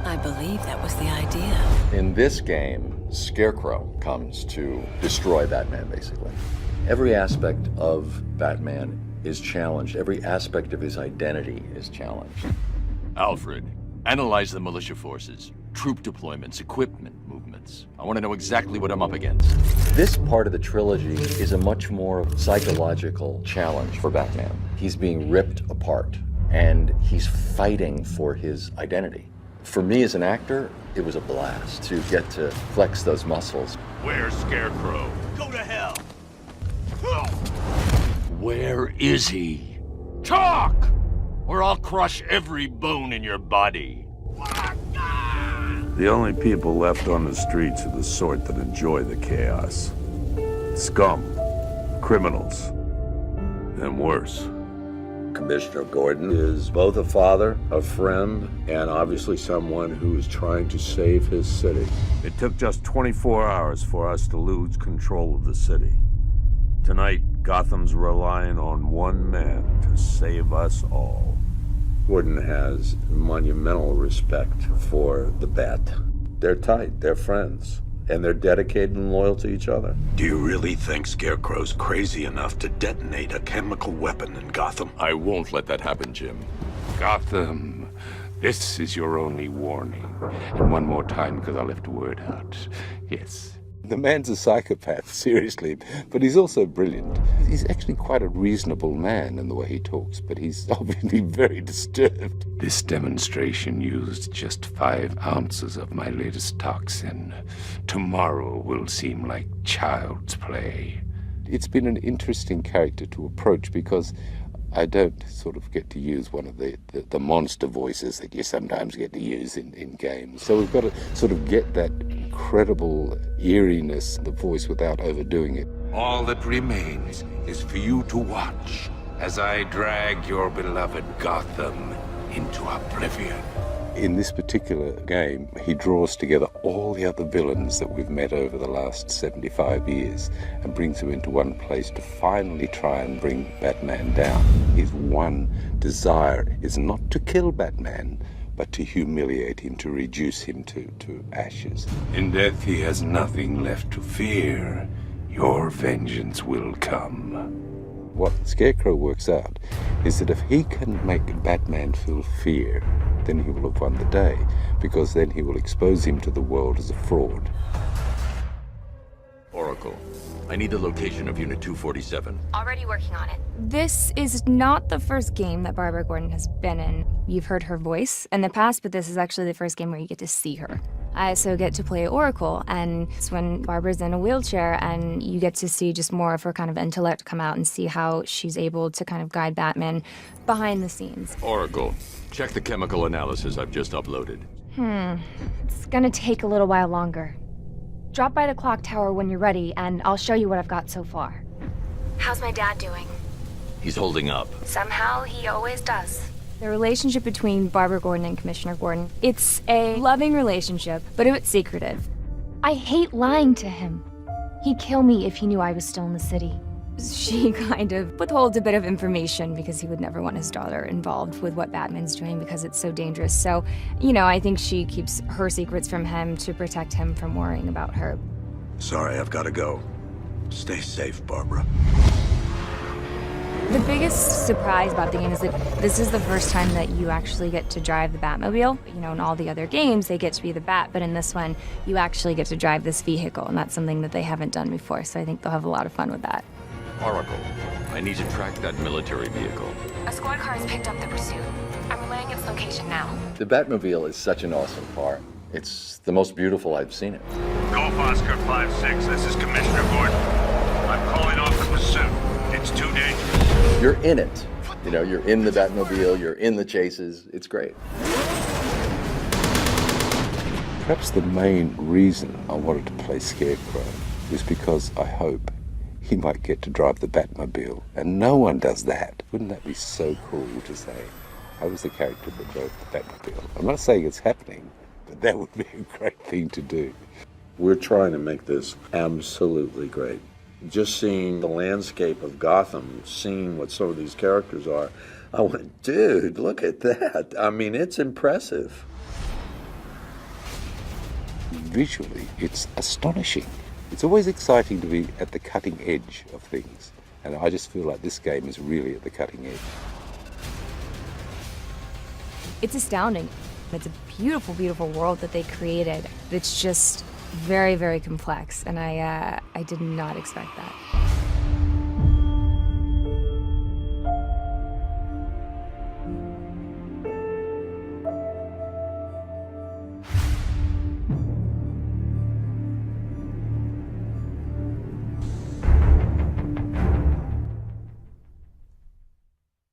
I believe that was the idea. In this game, Scarecrow comes to destroy Batman, basically. Every aspect of Batman is challenged. Every aspect of his identity is challenged. Alfred, analyze the militia forces, troop deployments, equipment movements. I want to know exactly what I'm up against. This part of the trilogy is a much more psychological challenge for Batman. He's being ripped apart, and he's fighting for his identity. For me as an actor, it was a blast to get to flex those muscles. Where's Scarecrow? Go to hell! Where is he? Talk! Or I'll crush every bone in your body. The only people left on the streets are the sort that enjoy the chaos. Scum, criminals, and worse. Commissioner Gordon is both a father, a friend, and obviously someone who is trying to save his city. It took just 24 hours for us to lose control of the city. Tonight, Gotham's relying on one man to save us all. Gordon has monumental respect for the Bat. They're tight, they're friends, and they're dedicated and loyal to each other. Do you really think Scarecrow's crazy enough to detonate a chemical weapon in Gotham? I won't let that happen, Jim. Gotham, this is your only warning. And one more time, because I left a word out. Yes. The man's a psychopath, seriously, but he's also brilliant. He's actually quite a reasonable man in the way he talks, but he's obviously very disturbed. This demonstration used just 5 ounces of my latest toxin. Tomorrow will seem like child's play. It's been an interesting character to approach because I don't sort of get to use one of the monster voices that you sometimes get to use in games. So we've got to sort of get that incredible eeriness in the voice without overdoing it. All that remains is for you to watch as I drag your beloved Gotham into oblivion. In this particular game, he draws together all the other villains that we've met over the last 75 years and brings them into one place to finally try and bring Batman down. His one desire is not to kill Batman, but to humiliate him, to reduce him to ashes. In death, he has nothing left to fear. Your vengeance will come. What Scarecrow works out is that if he can make Batman feel fear, then he will have won the day, because then he will expose him to the world as a fraud. Oracle, I need the location of Unit 247. Already working on it. This is not the first game that Barbara Gordon has been in. You've heard her voice in the past, but this is actually the first game where you get to see her. I also get to play Oracle, and it's when Barbara's in a wheelchair and you get to see just more of her kind of intellect come out and see how she's able to kind of guide Batman behind the scenes. Oracle, check the chemical analysis I've just uploaded. It's gonna take a little while longer. Drop by the clock tower when you're ready, and I'll show you what I've got so far. How's my dad doing? He's holding up. Somehow, he always does. The relationship between Barbara Gordon and Commissioner Gordon, it's a loving relationship, but it's secretive. I hate lying to him. He'd kill me if he knew I was still in the city. She kind of withholds a bit of information because he would never want his daughter involved with what Batman's doing because it's so dangerous. So, you know, I think she keeps her secrets from him to protect him from worrying about her. Sorry, I've got to go. Stay safe, Barbara. The biggest surprise about the game is that this is the first time that you actually get to drive the Batmobile. You know, in all the other games, they get to be the Bat, but in this one, you actually get to drive this vehicle, and that's something that they haven't done before, so I think they'll have a lot of fun with that. Oracle, I need to track that military vehicle. A squad car has picked up the pursuit. I'm relaying its location now. The Batmobile is such an awesome car. It's the most beautiful I've seen it. Golf Oscar 5-6, this is Commissioner Gordon. I'm calling off the pursuit. It's too dangerous. You're in it. You know, you're in the Batmobile, you're in the chases. It's great. Perhaps the main reason I wanted to play Scarecrow was because I hope he might get to drive the Batmobile. And no one does that. Wouldn't that be so cool to say, I was the character that drove the Batmobile? I'm not saying it's happening, but that would be a great thing to do. We're trying to make this absolutely great. Just seeing the landscape of Gotham, seeing what some of these characters are, I went, dude, look at that. I mean, it's impressive. visually, it's astonishing. It's always exciting to be at the cutting edge of things, and I just feel like this game is really at the cutting edge. It's astounding. It's a beautiful, beautiful world that they created. It's just very, very complex, and I did not expect that.